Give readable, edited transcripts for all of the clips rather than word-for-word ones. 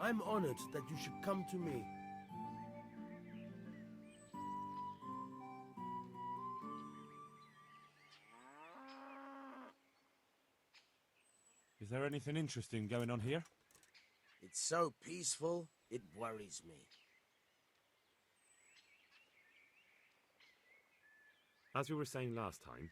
I'm honored that you should come to me. Is there anything interesting going on here? It's so peaceful, it worries me. As we were saying last time,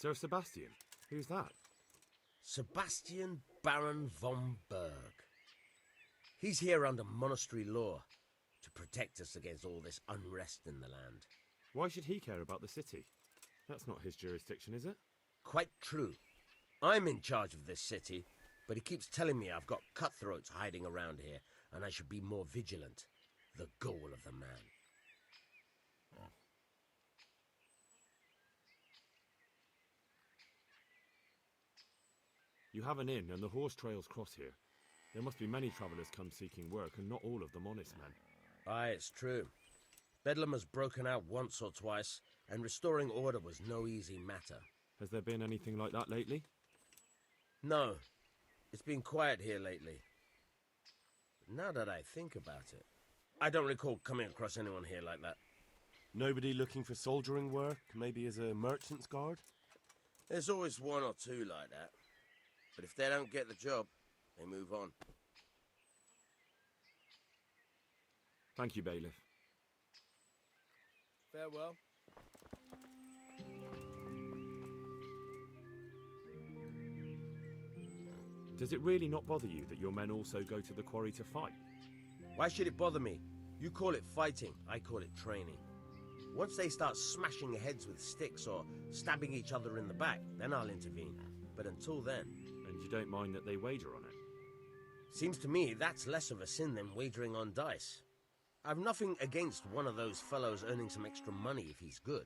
Sir Sebastian, who's that? Sebastian Baron von Berg. He's here under monastery law to protect us against all this unrest in the land. Why should he care about the city? That's not his jurisdiction, is it? Quite true. I'm in charge of this city, but he keeps telling me I've got cutthroats hiding around here, and I should be more vigilant. The goal of the man. You have an inn, and the horse trails cross here. There must be many travellers come seeking work, and not all of them honest men. Aye, it's true. Bedlam has broken out once or twice, and restoring order was no easy matter. Has there been anything like that lately? No. It's been quiet here lately. But now that I think about it, I don't recall coming across anyone here like that. Nobody looking for soldiering work, maybe as a merchant's guard? There's always one or two like that. But if they don't get the job, they move on. Thank you, Bailiff. Farewell. Does it really not bother you that your men also go to the quarry to fight? Why should it bother me? You call it fighting, I call it training. Once they start smashing heads with sticks or stabbing each other in the back, then I'll intervene. But until then... And you don't mind that they wager on it? Seems to me that's less of a sin than wagering on dice. I've nothing against one of those fellows earning some extra money if he's good.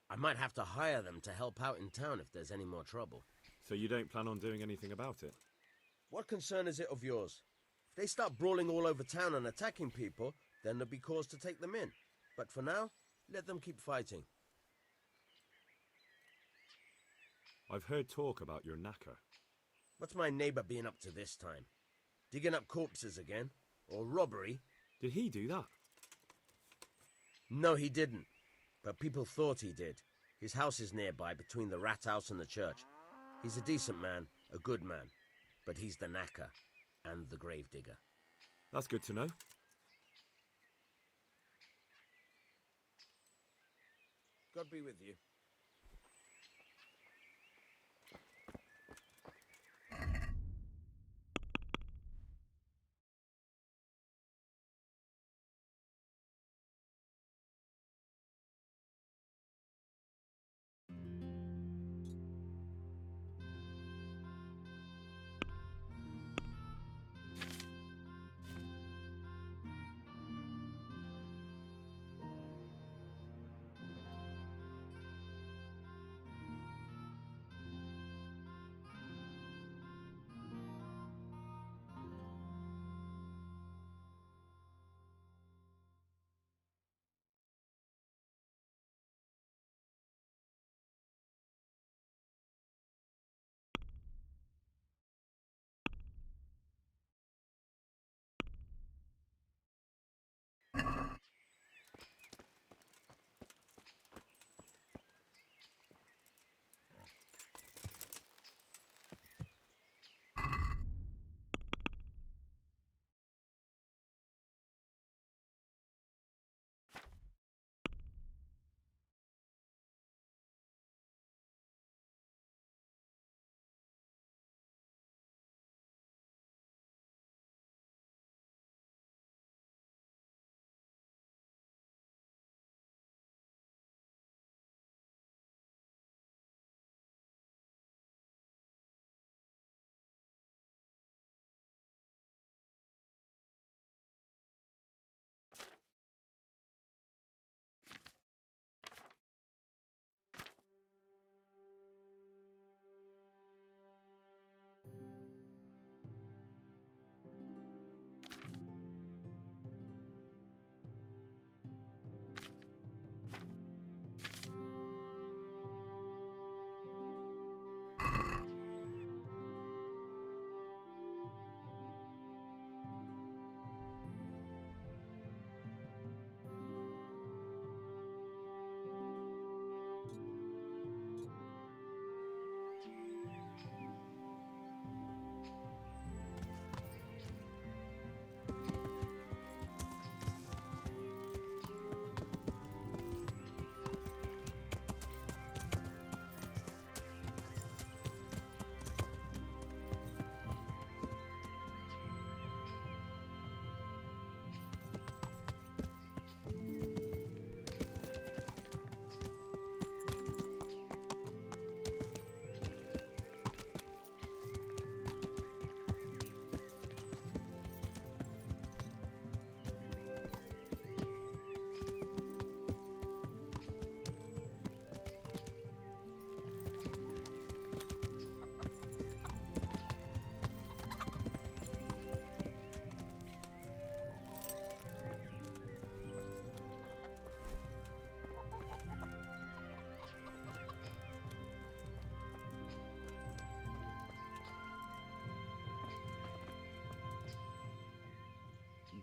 I might have to hire them to help out in town if there's any more trouble. So you don't plan on doing anything about it? What concern is it of yours? If they start brawling all over town and attacking people, then there'll be cause to take them in. But for now, let them keep fighting. I've heard talk about your knacker. What's my neighbor been up to this time? Digging up corpses again? Or robbery? Did he do that? No, he didn't. But people thought he did. His house is nearby, between the rat house and the church. He's a decent man, a good man. But he's the knacker and the gravedigger. That's good to know. God be with you.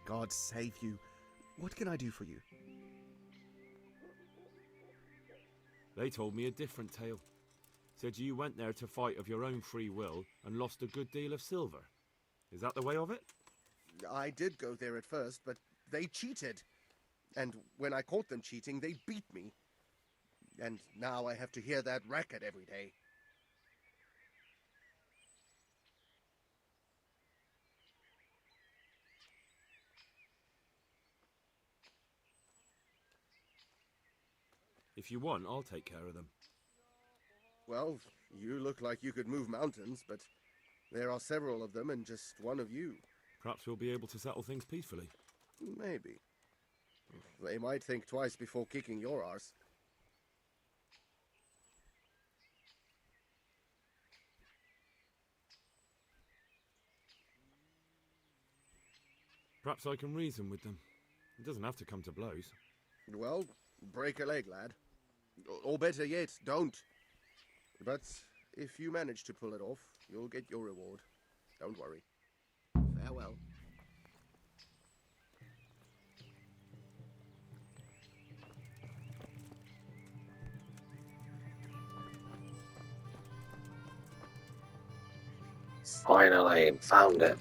God save you. What can I do for you? They told me a different tale. Said you went there to fight of your own free will and lost a good deal of silver. Is that the way of it? I did go there at first, but they cheated. And when I caught them cheating, they beat me. And now I have to hear that racket every day. If you want, I'll take care of them. Well, you look like you could move mountains, but there are several of them and just one of you. Perhaps we'll be able to settle things peacefully. Maybe. They might think twice before kicking your arse. Perhaps I can reason with them. It doesn't have to come to blows. Well, break a leg, lad. Or better yet, don't. But if you manage to pull it off, you'll get your reward. Don't worry. Farewell. Finally, found it.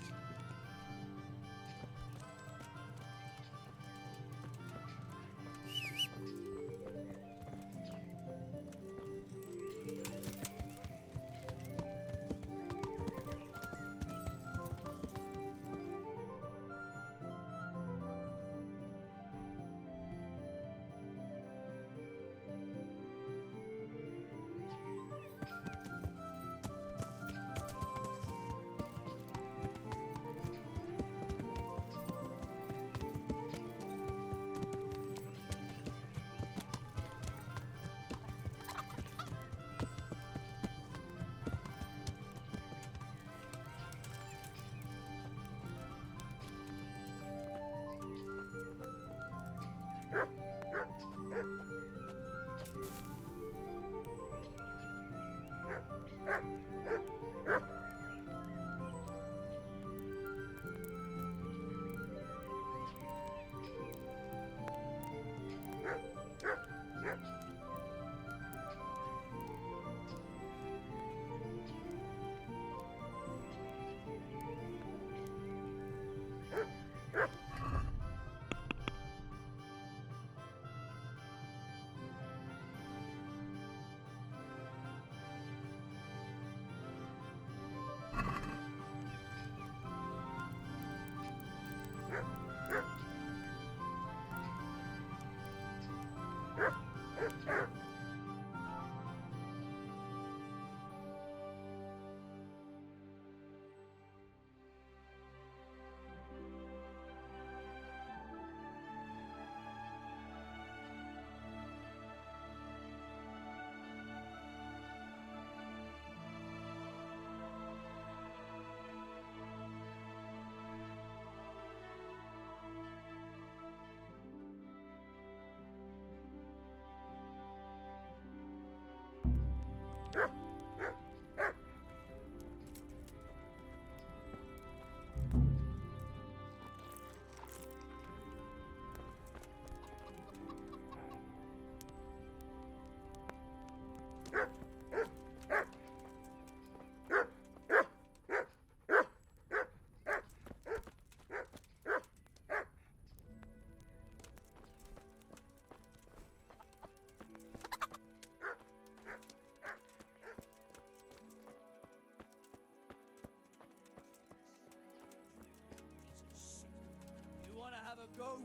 Go,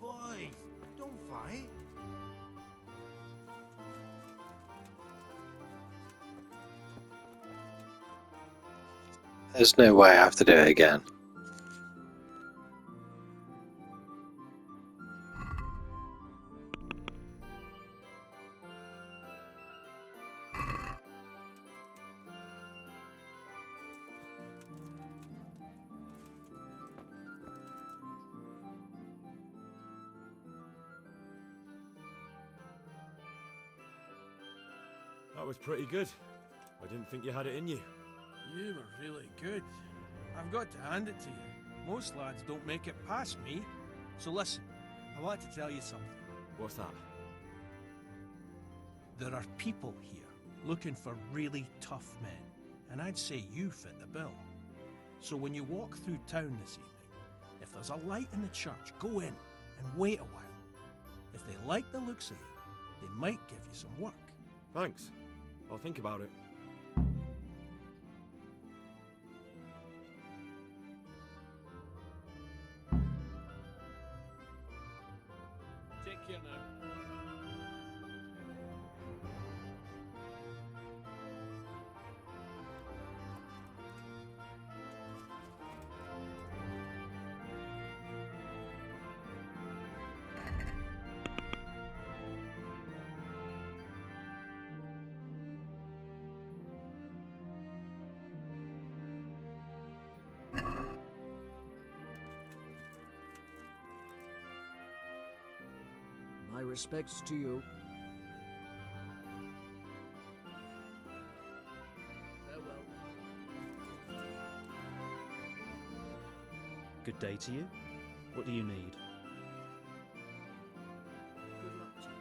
boys, don't fight. There's no way I have to do it again. That was pretty good. I didn't think you had it in you. You were really good. I've got to hand it to you. Most lads don't make it past me. So listen, I want to tell you something. What's that? There are people here looking for really tough men, and I'd say you fit the bill. So when you walk through town this evening, if there's a light in the church, go in and wait a while. If they like the looks of you, they might give you some work. Thanks. I'll think about it. Take care now. My respects to you. Farewell. Good day to you. What do you need? Good luck to you.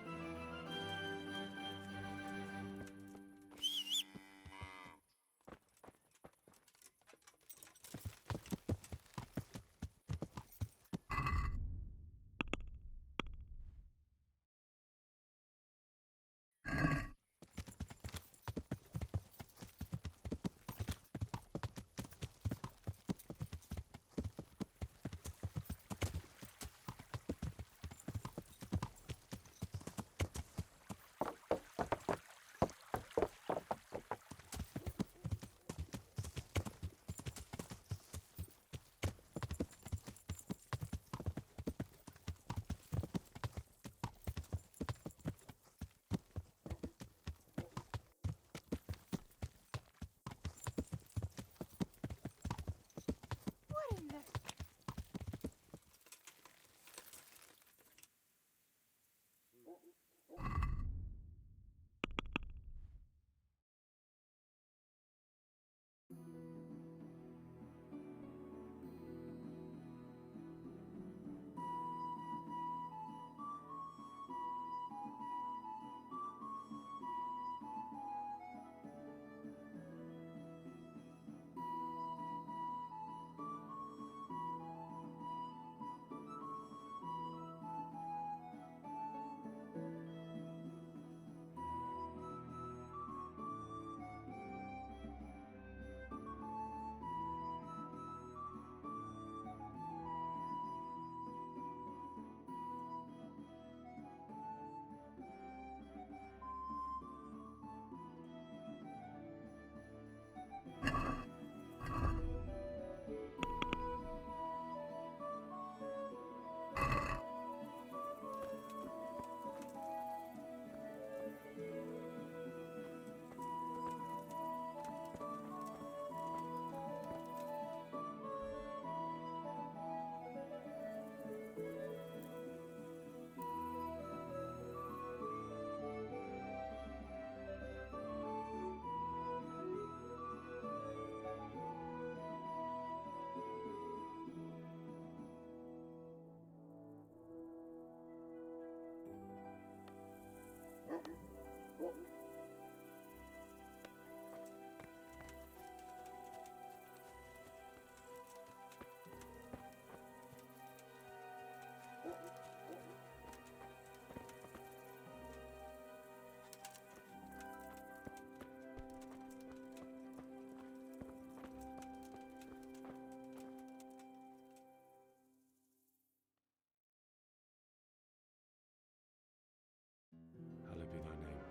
Hallowed be thy name.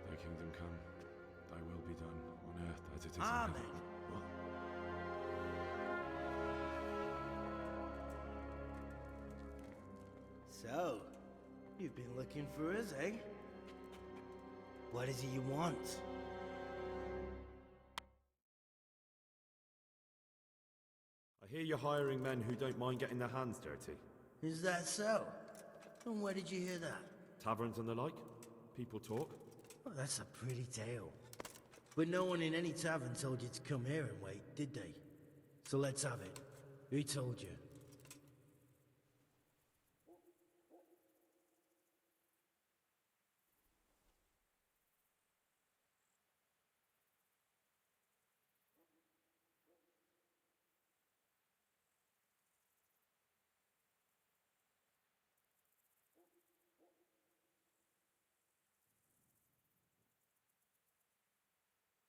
Thy kingdom come. Thy will be done on earth as it is in Amen. heaven. What? So, you've been looking for us, eh? What is it you want? I hear you're hiring men who don't mind getting their hands dirty. Is that so? And where did you hear that? Taverns and the like. People talk. Oh, that's a pretty tale. But no one in any tavern told you to come here and wait, did they? So let's have it. Who told you?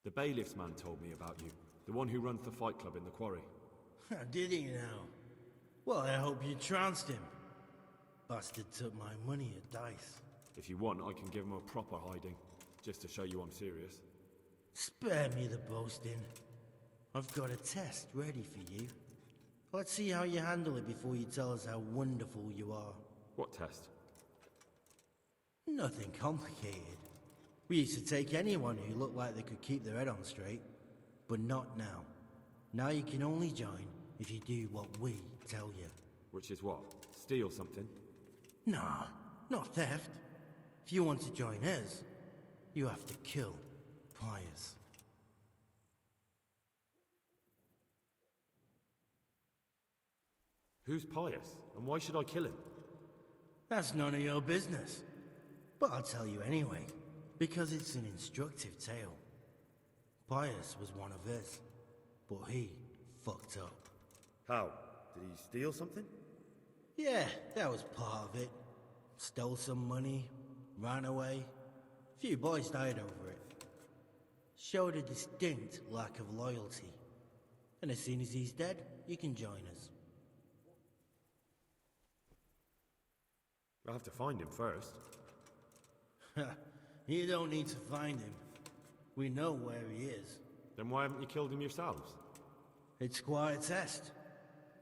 The bailiff's man told me about you. The one who runs the fight club in the quarry. Did he now? Well, I hope you trounced him. Bastard took my money at dice. If you want, I can give him a proper hiding, just to show you I'm serious. Spare me the boasting. I've got a test ready for you. Let's see how you handle it before you tell us how wonderful you are. What test? Nothing complicated. We used to take anyone who looked like they could keep their head on straight, but not now. Now you can only join if you do what we tell you. Which is what? Steal something? Nah, not theft. If you want to join us, you have to kill Pius. Who's Pius, and why should I kill him? That's none of your business. But I'll tell you anyway, because it's an instructive tale. Pius was one of us, but he fucked up. How? Did he steal something? Yeah, that was part of it. Stole some money, ran away. A few boys died over it. Showed a distinct lack of loyalty. And as soon as he's dead, you can join us. I'll have to find him first. You don't need to find him. We know where he is. Then why haven't you killed him yourselves? It's quite a test.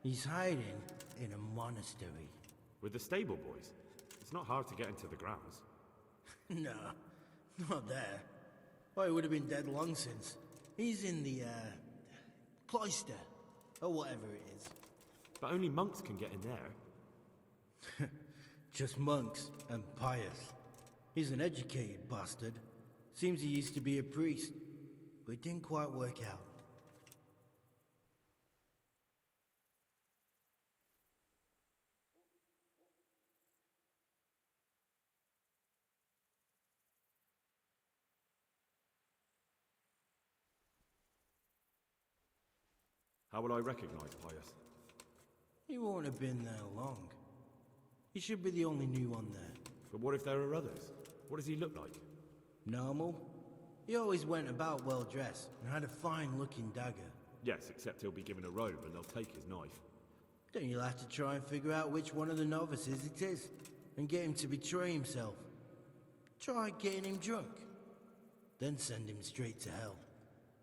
He's hiding in a monastery. With the stable boys? It's not hard to get into the grounds. No, not there. Oh, he would have been dead long since. He's in the, cloister, or whatever it is. But only monks can get in there. Just monks and Pius. He's an educated bastard. Seems he used to be a priest, but it didn't quite work out. How will I recognize Pius? He won't have been there long. He should be the only new one there. But what if there are others? What does he look like? Normal. He always went about well dressed and had a fine-looking dagger. Yes, except he'll be given a robe and they'll take his knife. Then you'll have to try and figure out which one of the novices it is, and get him to betray himself. Try getting him drunk, then send him straight to hell.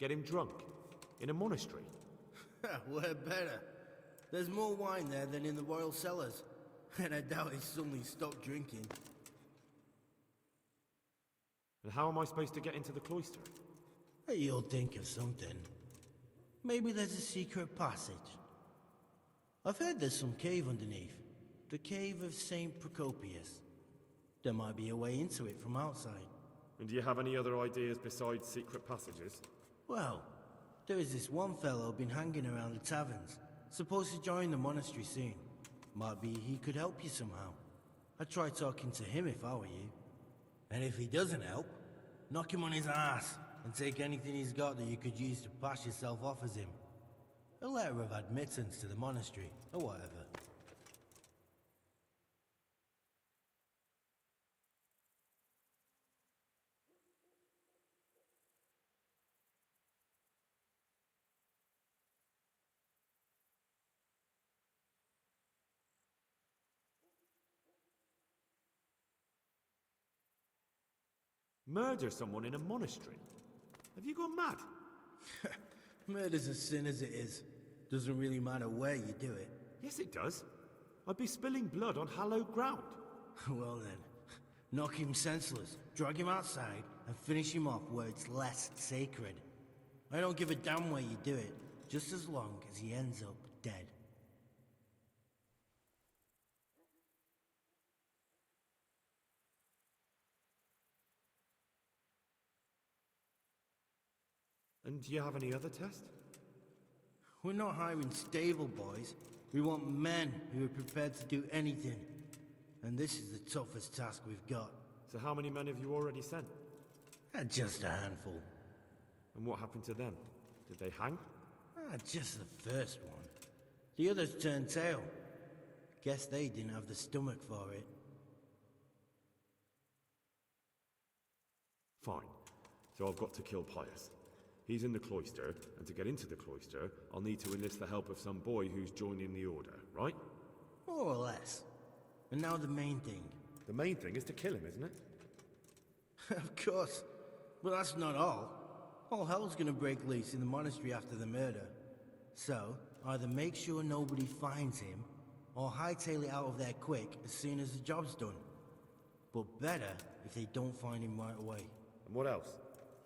Get him drunk? In a monastery? Where better? There's more wine there than in the royal cellars, and I doubt he suddenly stopped drinking. And how am I supposed to get into the cloister? You'll think of something. Maybe there's a secret passage. I've heard there's some cave underneath. The cave of St. Procopius. There might be a way into it from outside. And do you have any other ideas besides secret passages? Well, there is this one fellow been hanging around the taverns. Supposed to join the monastery soon. Might be he could help you somehow. I'd try talking to him if I were you. And if he doesn't help, knock him on his ass and take anything he's got that you could use to pass yourself off as him. A letter of admittance to the monastery, or whatever. Murder someone in a monastery? Have you gone mad? Murder's a sin as it is. Doesn't really matter where you do it. Yes, it does. I'd be spilling blood on hallowed ground. Well then, knock him senseless, drag him outside, and finish him off where it's less sacred. I don't give a damn where you do it, just as long as he ends up dead. And do you have any other test? We're not hiring stable boys. We want men who are prepared to do anything. And this is the toughest task we've got. So how many men have you already sent? Just a handful. And what happened to them? Did they hang? Just the first one. The others turned tail. Guess they didn't have the stomach for it. Fine. So I've got to kill Pius. He's in the cloister, and to get into the cloister, I'll need to enlist the help of some boy who's joining the order, right? More or less. And now the main thing. The main thing is to kill him, isn't it? Of course. But that's not all. All hell's gonna break loose in the monastery after the murder. So, either make sure nobody finds him, or hightail it out of there quick as soon as the job's done. But better if they don't find him right away. And what else?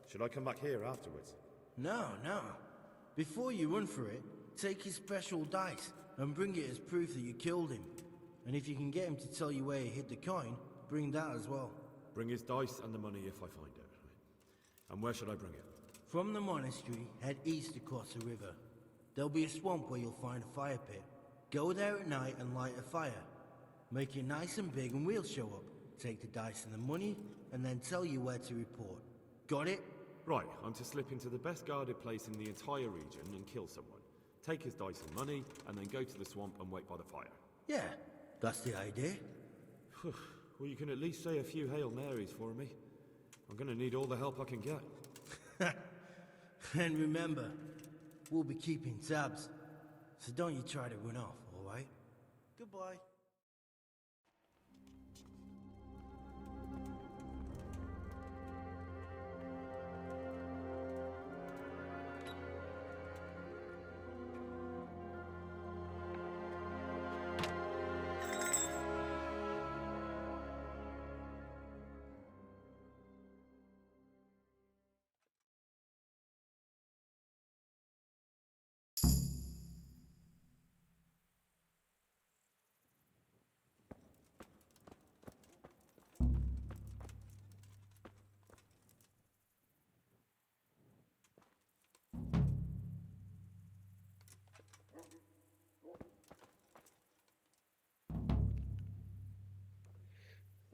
Should I come back here afterwards? No. Before you run for it, take his special dice and bring it as proof that you killed him. And if you can get him to tell you where he hid the coin, bring that as well. Bring his dice and the money if I find it. And where should I bring it? From the monastery, head east across the river. There'll be a swamp where you'll find a fire pit. Go there at night and light a fire. Make it nice and big and we'll show up. Take the dice and the money, and then tell you where to report. Got it? Right, I'm to slip into the best guarded place in the entire region and kill someone. Take his dice and money, and then go to the swamp and wait by the fire. Yeah, that's the idea. Well, you can at least say a few Hail Marys for me. I'm gonna need all the help I can get. And remember, we'll be keeping tabs. So don't you try to run off, alright? Goodbye.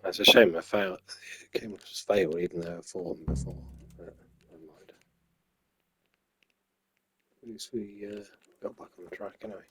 It's a shame I failed. The game was failed even though I fought him before. But never mind. At least we got back on track anyway.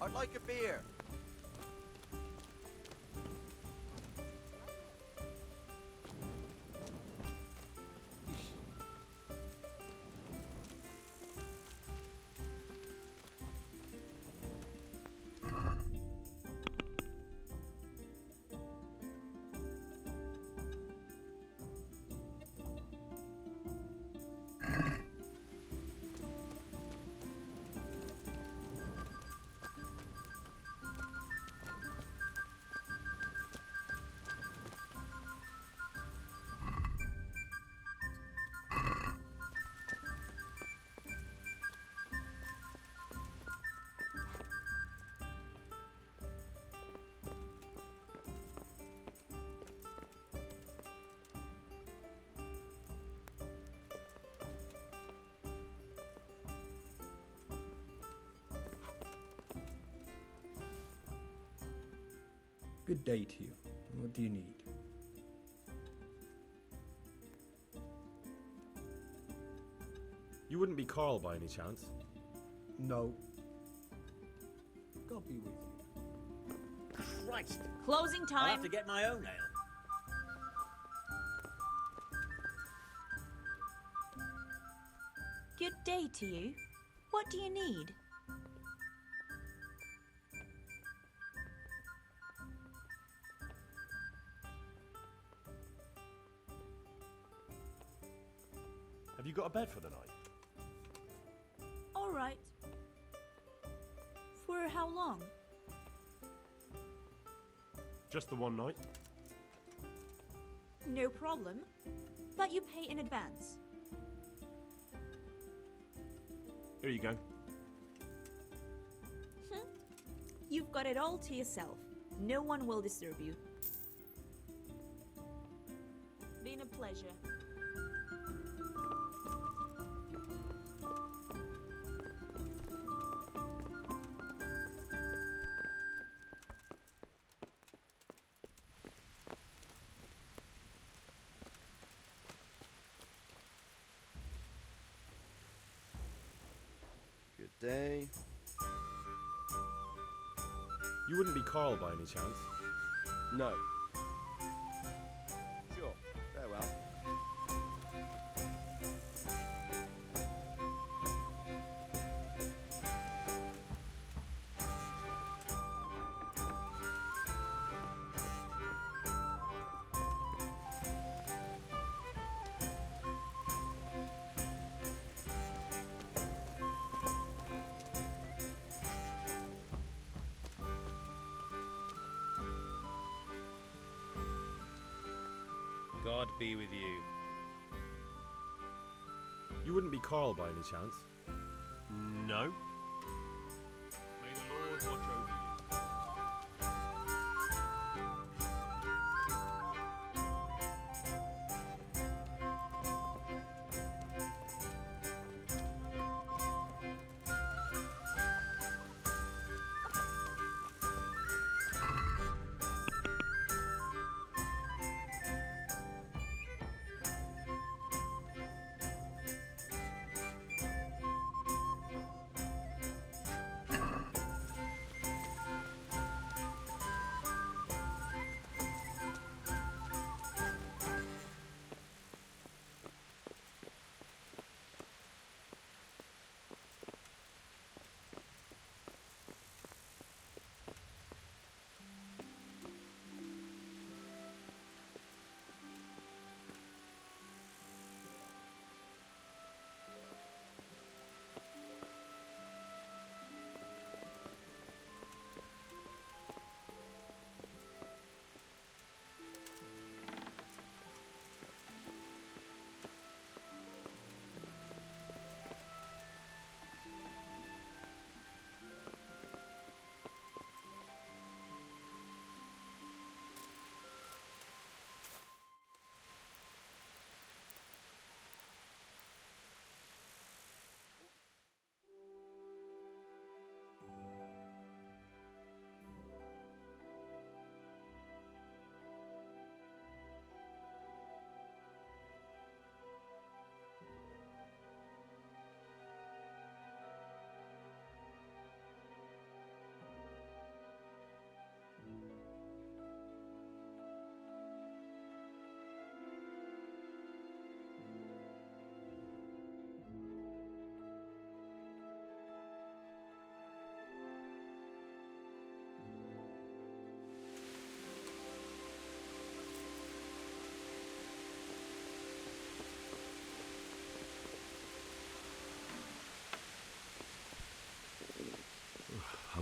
I'd like a beer. Good day to you. What do you need? You wouldn't be Carl by any chance? No. God be with you. Christ! Closing time. I'll have to get my own ale. Good day to you. What do you need? Have you got a bed for the night? All right. For how long? Just the one night? No problem. But you pay in advance. Here you go. You've got it all to yourself. No one will disturb you. Been a pleasure. Good day. You wouldn't be Carl by any chance? No. Sure. Farewell. God be with you. You wouldn't be Carl by any chance? No. May the Lord watch over you.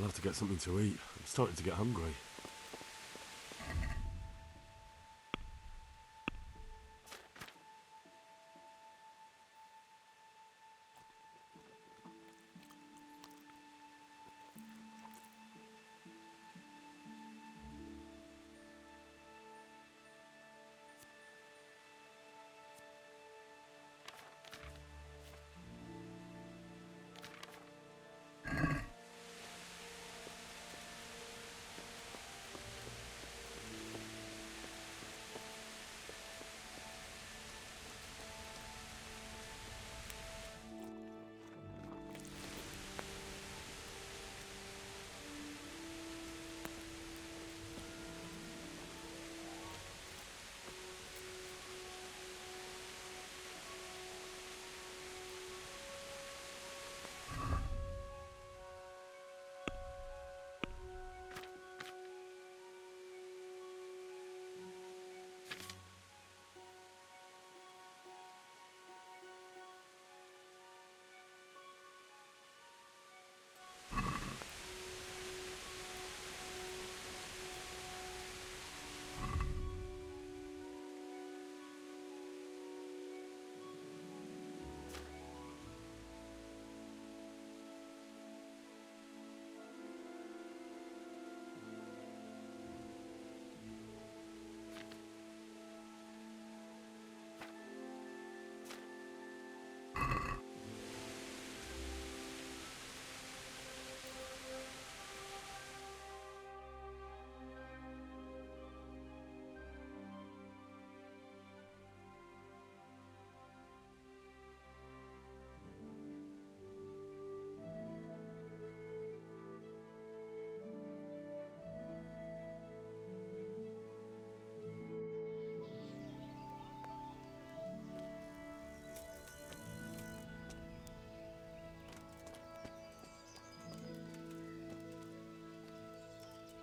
have to get something to eat. I'm starting to get hungry.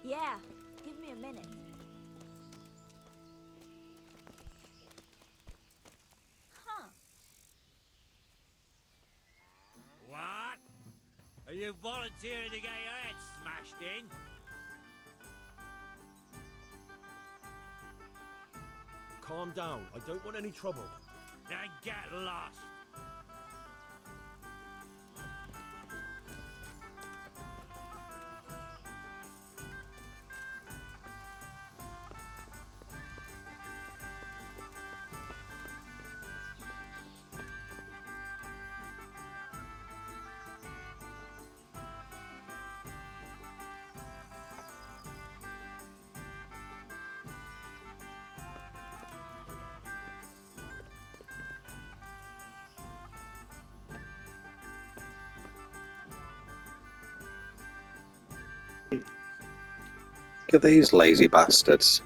Yeah, give me a minute. Huh. What? Are you volunteering to get your head smashed in? Calm down. I don't want any trouble. Then get lost. Look at these lazy bastards.